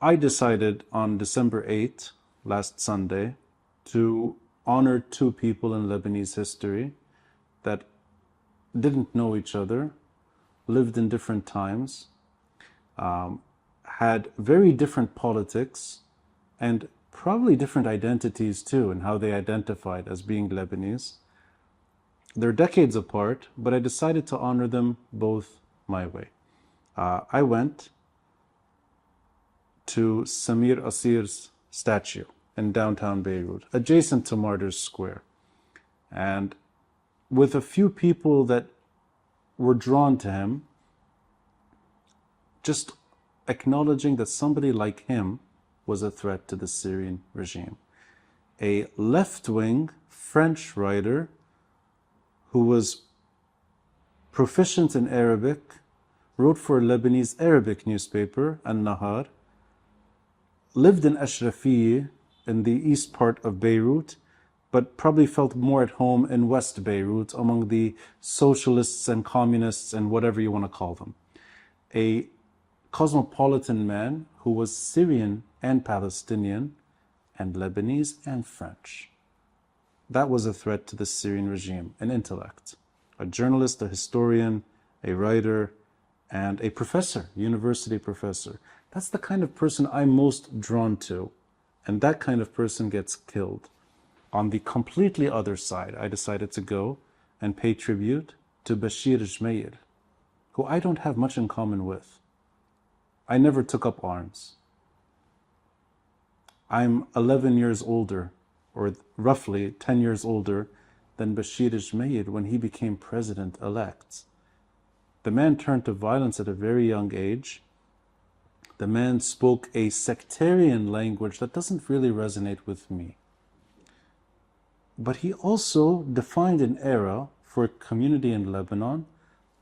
I decided on December 8th, last Sunday, to honor two people in Lebanese history that didn't know each other, lived in different times, had very different politics, and probably different identities too, in how they identified as being Lebanese. They're decades apart, but I decided to honor them both my way. I went to Samir Asir's statue in downtown Beirut, adjacent to Martyrs Square. And with a few people that were drawn to him, just acknowledging that somebody like him was a threat to the Syrian regime. A left-wing French writer who was proficient in Arabic, wrote for a Lebanese Arabic newspaper, An-Nahar, lived in Ashrafiyeh in the east part of Beirut, but probably felt more at home in West Beirut among the socialists and communists and whatever you want to call them. A cosmopolitan man who was Syrian and Palestinian and Lebanese and French. That was a threat to the Syrian regime, an intellect, a journalist, a historian, a writer, and a professor, university professor. That's the kind of person I'm most drawn to, and that kind of person gets killed. On the completely other side, I decided to go and pay tribute to Bashir Jmeir, who I don't have much in common with. I never took up arms. I'm 11 years older, or roughly 10 years older than Bashir Jmeir when he became president-elect. The man turned to violence at a very young age. The man spoke a sectarian language that doesn't really resonate with me. But he also defined an era for a community in Lebanon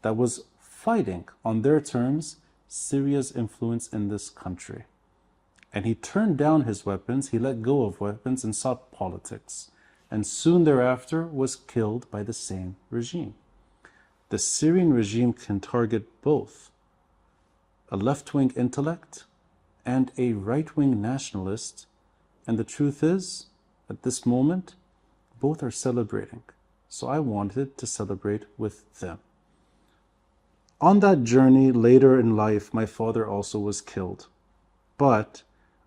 that was fighting, on their terms, Syria's influence in this country. And he turned down his weapons, he let go of weapons and sought politics. And soon thereafter was killed by the same regime. The Syrian regime can target both a left-wing intellect and a right-wing nationalist. And the truth is, at this moment, both are celebrating. So I wanted to celebrate with them. On that journey, later in life, my father also was killed. But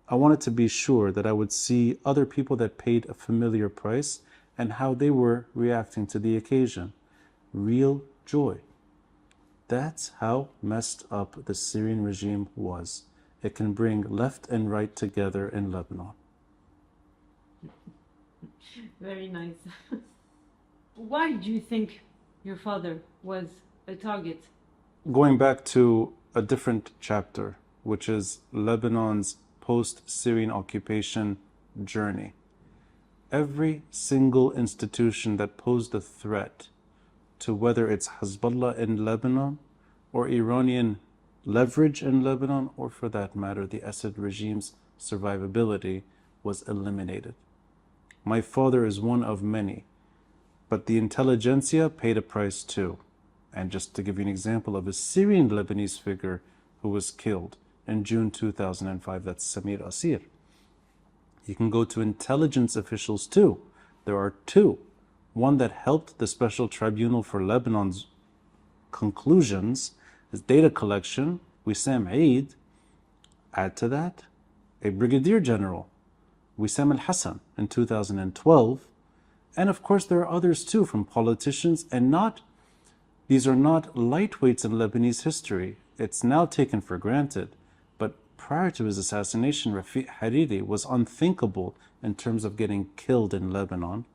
I wanted to be sure that I would see other people that paid a familiar price and how they were reacting to the occasion. Real joy. That's how messed up the Syrian regime was. It can bring left and right together in Lebanon. Very nice. Why do you think your father was a target? Going back to a different chapter, which is Lebanon's post-Syrian occupation journey. Every single institution that posed a threat to whether it's Hezbollah in Lebanon or Iranian leverage in Lebanon, or for that matter, the Assad regime's survivability, was eliminated. My father is one of many, but the intelligentsia paid a price too. And just to give you an example of a Syrian Lebanese figure who was killed in June 2005, that's Samir Asir. You can go to intelligence officials too. There are two. One that helped the Special Tribunal for Lebanon's conclusions is data collection, Wissam Eid. Add to that, a brigadier general, Wissam al-Hassan, in 2012. And of course there are others too, from politicians, and these are not lightweights in Lebanese history. It's now taken for granted. But prior to his assassination, Rafiq Hariri was unthinkable in terms of getting killed in Lebanon.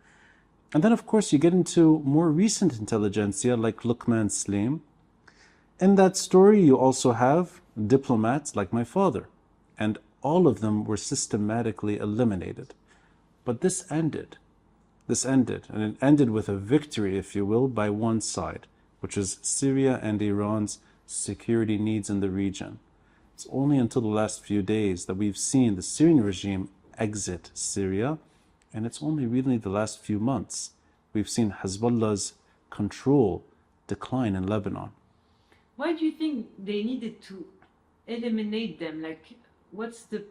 And then, of course, you get into more recent intelligentsia like Lokman Slim. In that story, you also have diplomats like my father, and all of them were systematically eliminated. But this ended, and it ended with a victory, if you will, by one side, which is Syria and Iran's security needs in the region. It's only until the last few days that we've seen the Syrian regime exit Syria, and it's only really the last few months we've seen Hezbollah's control decline in Lebanon. Why do you think they needed to eliminate them? Like, what's the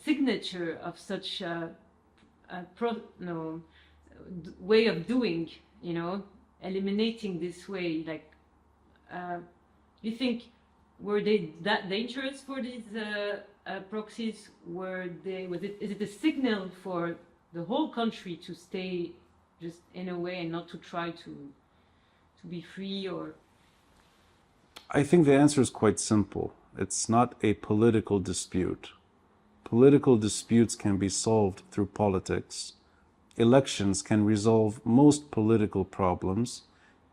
signature of such a way of doing, eliminating this way? Like, you think, were they that dangerous for these proxies? Is it a signal for the whole country to stay just in a way and not to try to be free? Or I think the answer is quite simple. It's not a political dispute. Political disputes can be solved through politics. Elections can resolve most political problems,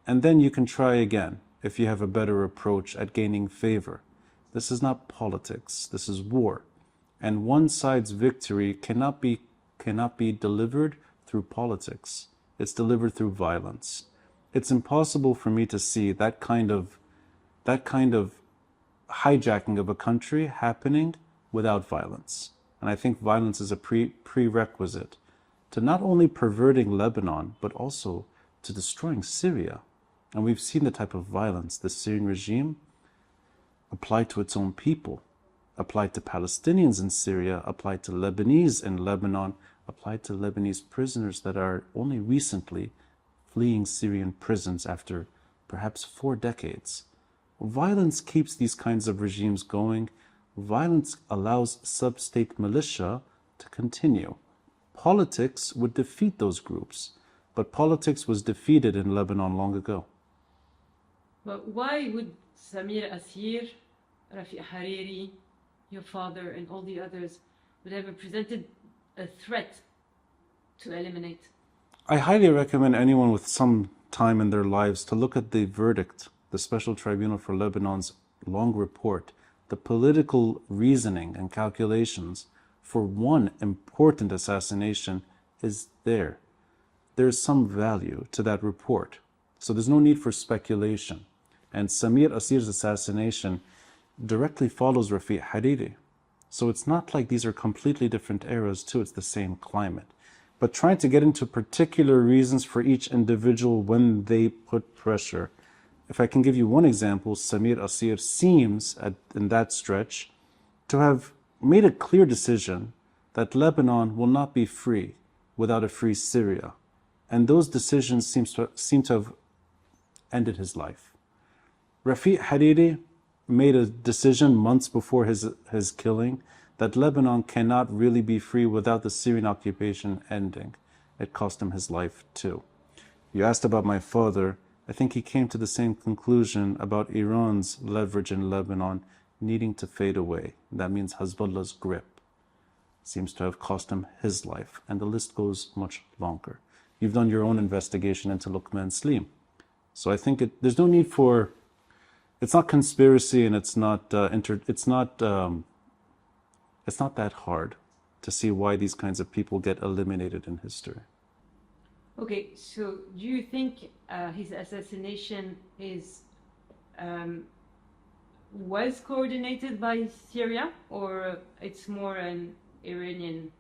and then you can try again if you have a better approach at gaining favor. This is not politics, this is war. And one side's victory cannot be delivered through politics. It's delivered through violence. It's impossible for me to see that kind of hijacking of a country happening without violence. And I think violence is a prerequisite to not only perverting Lebanon, but also to destroying Syria. And we've seen the type of violence the Syrian regime applied to its own people, applied to Palestinians in Syria, applied to Lebanese in Lebanon, applied to Lebanese prisoners that are only recently fleeing Syrian prisons after perhaps 4 decades. Violence keeps these kinds of regimes going. Violence allows sub-state militia to continue. Politics would defeat those groups, but politics was defeated in Lebanon long ago. But why would Samir Asir, Rafiq Hariri, your father, and all the others would have represented a threat to eliminate? I highly recommend anyone with some time in their lives to look at the verdict, the Special Tribunal for Lebanon's long report, the political reasoning and calculations for one important assassination is there. There's some value to that report. So there's no need for speculation. And Samir Asir's assassination directly follows Rafiq Hariri. So it's not like these are completely different eras too, it's the same climate. But trying to get into particular reasons for each individual when they put pressure. If I can give you one example, Samir Asir seems, in that stretch, to have made a clear decision that Lebanon will not be free without a free Syria. And those decisions seem to have ended his life. Rafiq Hariri made a decision months before his killing that Lebanon cannot really be free without the Syrian occupation ending. It cost him his life too. You asked about my father. I think he came to the same conclusion about Iran's leverage in Lebanon needing to fade away. That means Hezbollah's grip seems to have cost him his life, and the list goes much longer. You've done your own investigation into Lokman Slim. So I think there's no need for, it's not conspiracy, and it's not that hard to see why these kinds of people get eliminated in history. Okay, so do you think his assassination was coordinated by Syria, or it's more an Iranian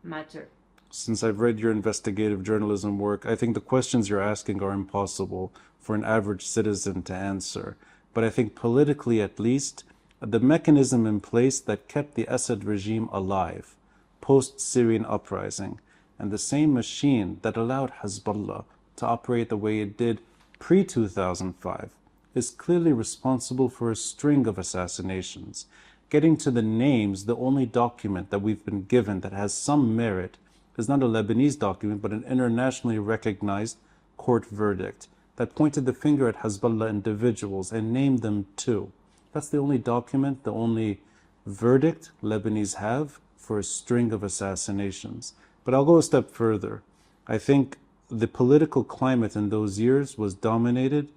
matter? Since I've read your investigative journalism work, I think the questions you're asking are impossible for an average citizen to answer. But I think politically, at least, the mechanism in place that kept the Assad regime alive post-Syrian uprising, and the same machine that allowed Hezbollah to operate the way it did pre-2005, is clearly responsible for a string of assassinations. Getting to the names, the only document that we've been given that has some merit is not a Lebanese document, but an internationally recognized court verdict that pointed the finger at Hezbollah individuals and named them too. That's the only document, the only verdict Lebanese have for a string of assassinations. But I'll go a step further. I think the political climate in those years was dominated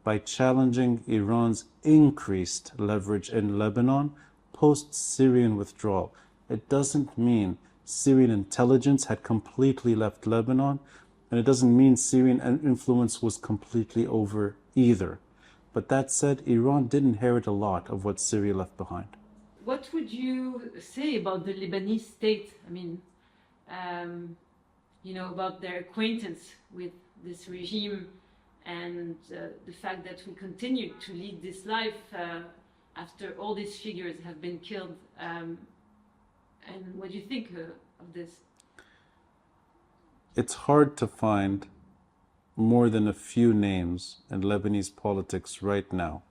by challenging Iran's increased leverage in Lebanon post-Syrian withdrawal. It doesn't mean Syrian intelligence had completely left Lebanon, and it doesn't mean Syrian influence was completely over either. But that said, Iran did inherit a lot of what Syria left behind. What would you say about the Lebanese state? I mean, about their acquaintance with this regime and the fact that we continue to lead this life after all these figures have been killed. And what do you think of this? It's hard to find more than a few names in Lebanese politics right now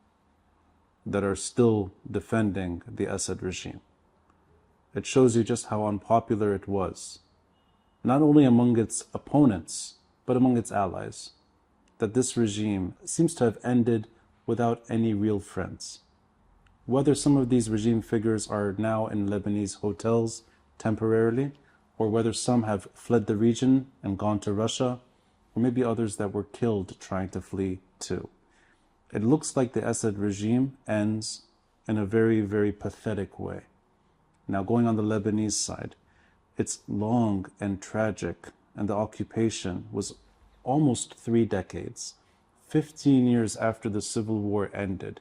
that are still defending the Assad regime. It shows you just how unpopular it was, not only among its opponents, but among its allies, that this regime seems to have ended without any real friends. Whether some of these regime figures are now in Lebanese hotels temporarily, or whether some have fled the region and gone to Russia, or maybe others that were killed trying to flee too. It looks like the Assad regime ends in a very, very pathetic way. Now, going on the Lebanese side, it's long and tragic, and the occupation was almost 3 decades, 15 years after the civil war ended,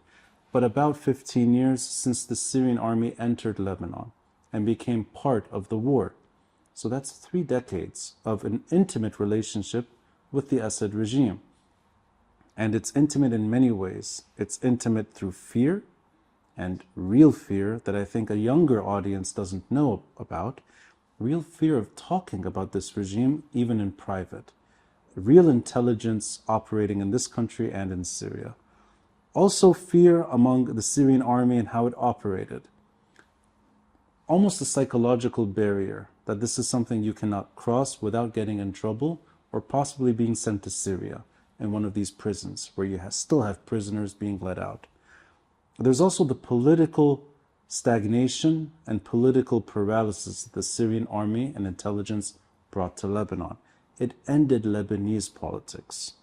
but about 15 years since the Syrian army entered Lebanon and became part of the war. So that's 3 decades of an intimate relationship with the Assad regime. And it's intimate in many ways. It's intimate through fear, and real fear that I think a younger audience doesn't know about. Real fear of talking about this regime, even in private. Real intelligence operating in this country and in Syria. Also fear among the Syrian army and how it operated. Almost a psychological barrier that this is something you cannot cross without getting in trouble or possibly being sent to Syria in one of these prisons where you still have prisoners being let out. There's also the political stagnation and political paralysis that the Syrian army and intelligence brought to Lebanon. It ended Lebanese politics.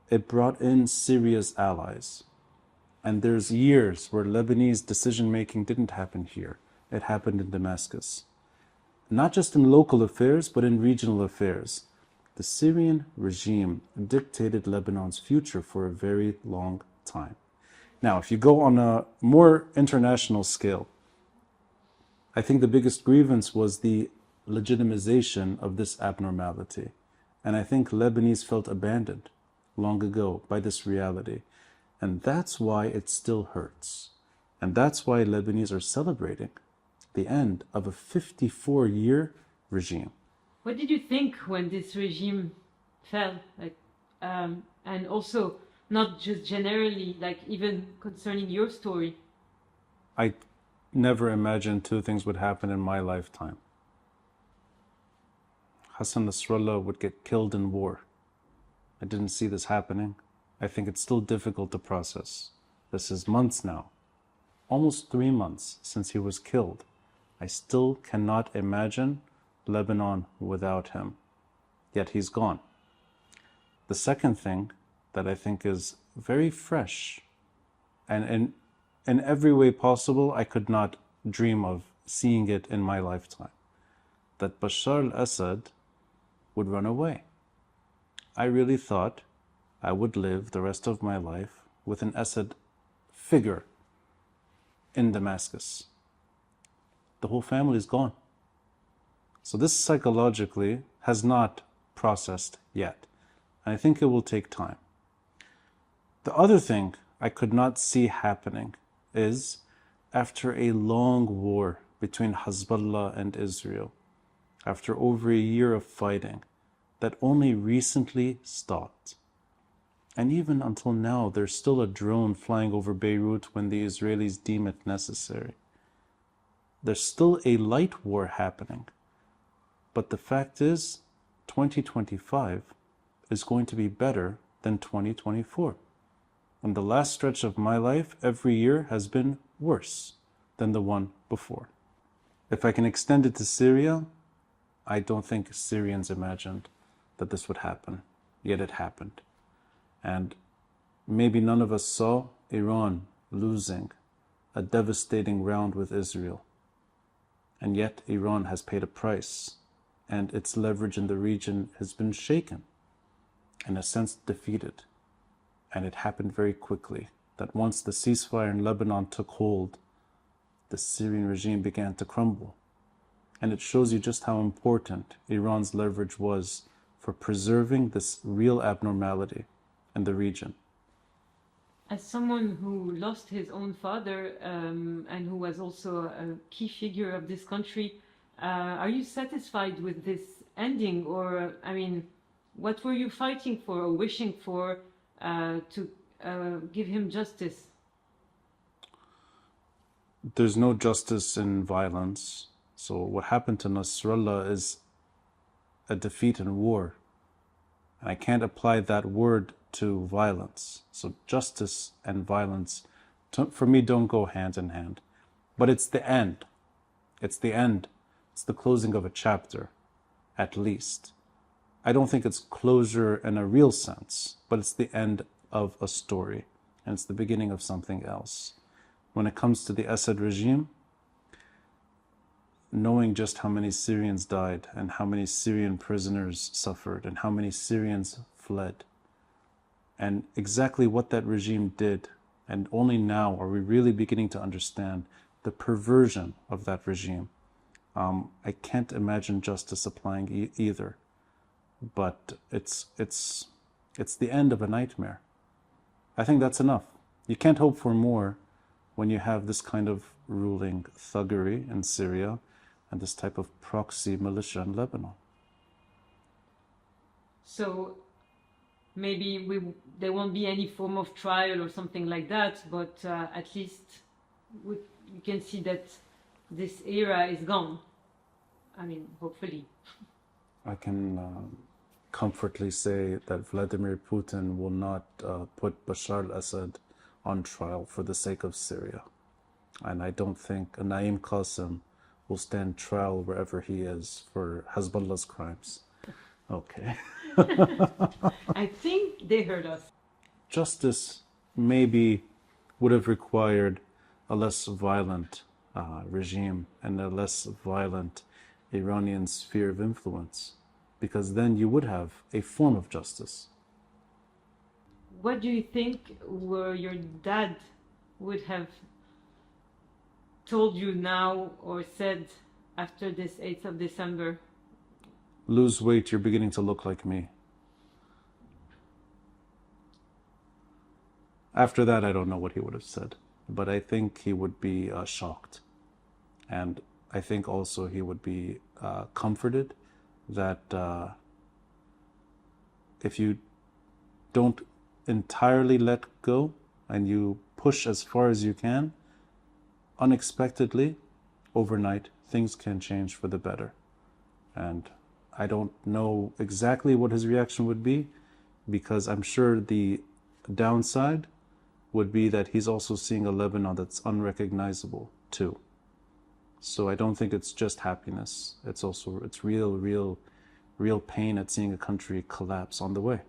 It brought in Syria's allies. And there's years where Lebanese decision-making didn't happen here. It happened in Damascus. Not just in local affairs, but in regional affairs. The Syrian regime dictated Lebanon's future for a very long time. Now, if you go on a more international scale, I think the biggest grievance was the legitimization of this abnormality. And I think Lebanese felt abandoned long ago by this reality. And that's why it still hurts. And that's why Lebanese are celebrating the end of a 54-year regime. What did you think when this regime fell? And also, not just generally, even concerning your story. I never imagined 2 things would happen in my lifetime. Hassan Nasrallah would get killed in war. I didn't see this happening. I think it's still difficult to process. This is months now, almost 3 months since he was killed. I still cannot imagine Lebanon without him. Yet he's gone. The second thing that I think is very fresh, and in every way possible, I could not dream of seeing it in my lifetime, that Bashar al-Assad would run away. I really thought I would live the rest of my life with an Assad figure in Damascus. The whole family is gone. So this psychologically has not processed yet. And I think it will take time. The other thing I could not see happening is after a long war between Hezbollah and Israel, after over a year of fighting, that only recently stopped. And even until now, there's still a drone flying over Beirut when the Israelis deem it necessary. There's still a light war happening. But the fact is, 2025 is going to be better than 2024. And the last stretch of my life, every year has been worse than the one before. If I can extend it to Syria, I don't think Syrians imagined that this would happen, yet it happened. And maybe none of us saw Iran losing a devastating round with Israel. And yet Iran has paid a price, and its leverage in the region has been shaken, in a sense defeated. And it happened very quickly, that once the ceasefire in Lebanon took hold, the Syrian regime began to crumble. And it shows you just how important Iran's leverage was for preserving this real abnormality in the region. As someone who lost his own father and who was also a key figure of this country, are you satisfied with this ending? Or, I mean, what were you fighting for or wishing for to give him justice? There's no justice in violence. So what happened to Nasrallah is a defeat in war. And I can't apply that word to violence. So justice and violence, for me, don't go hand in hand. But it's the end. It's the end. It's the closing of a chapter, at least. I don't think it's closure in a real sense, but it's the end of a story. And it's the beginning of something else. When it comes to the Assad regime, knowing just how many Syrians died and how many Syrian prisoners suffered and how many Syrians fled, and exactly what that regime did, and only now are we really beginning to understand the perversion of that regime. I can't imagine justice applying either, but it's the end of a nightmare. I think that's enough. You can't hope for more when you have this kind of ruling thuggery in Syria and this type of proxy militia in Lebanon. So maybe there won't be any form of trial or something like that, but at least you can see that this era is gone. I mean, hopefully. I can comfortably say that Vladimir Putin will not put Bashar al-Assad on trial for the sake of Syria. And I don't think Naim Qasim will stand trial wherever he is for Hezbollah's crimes. Okay. I think they heard us. Justice maybe would have required a less violent regime and a less violent Iranian sphere of influence, because then you would have a form of justice. What do you think your dad would have told you now or said after this 8th of December? Lose weight, you're beginning to look like me. After that, I don't know what he would have said, but I think he would be shocked. And I think also he would be comforted that if you don't entirely let go and you push as far as you can, unexpectedly, overnight, things can change for the better. And I don't know exactly what his reaction would be, because I'm sure the downside would be that he's also seeing a Lebanon that's unrecognizable too. So I don't think it's just happiness. It's real pain at seeing a country collapse on the way.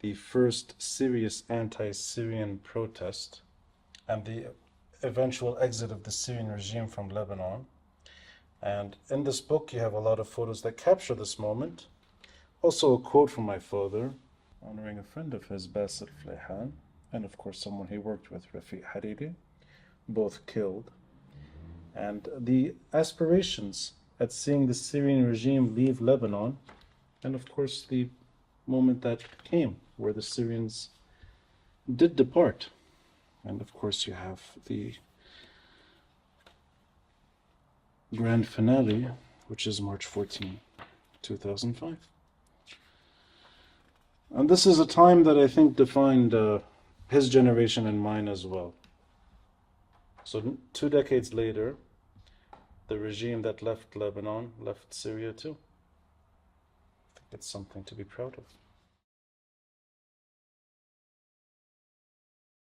The first serious anti-Syrian protest and the eventual exit of the Syrian regime from Lebanon. And in this book, you have a lot of photos that capture this moment. Also a quote from my father, honoring a friend of his, Basit Flehan, and of course someone he worked with, Rafiq Hariri, both killed. And the aspirations at seeing the Syrian regime leave Lebanon, and of course the moment that came where the Syrians did depart. And of course you have the grand finale, which is March 14, 2005. And this is a time that I think defined his generation and mine as well. So 2 decades later, the regime that left Lebanon left Syria too. I think it's something to be proud of.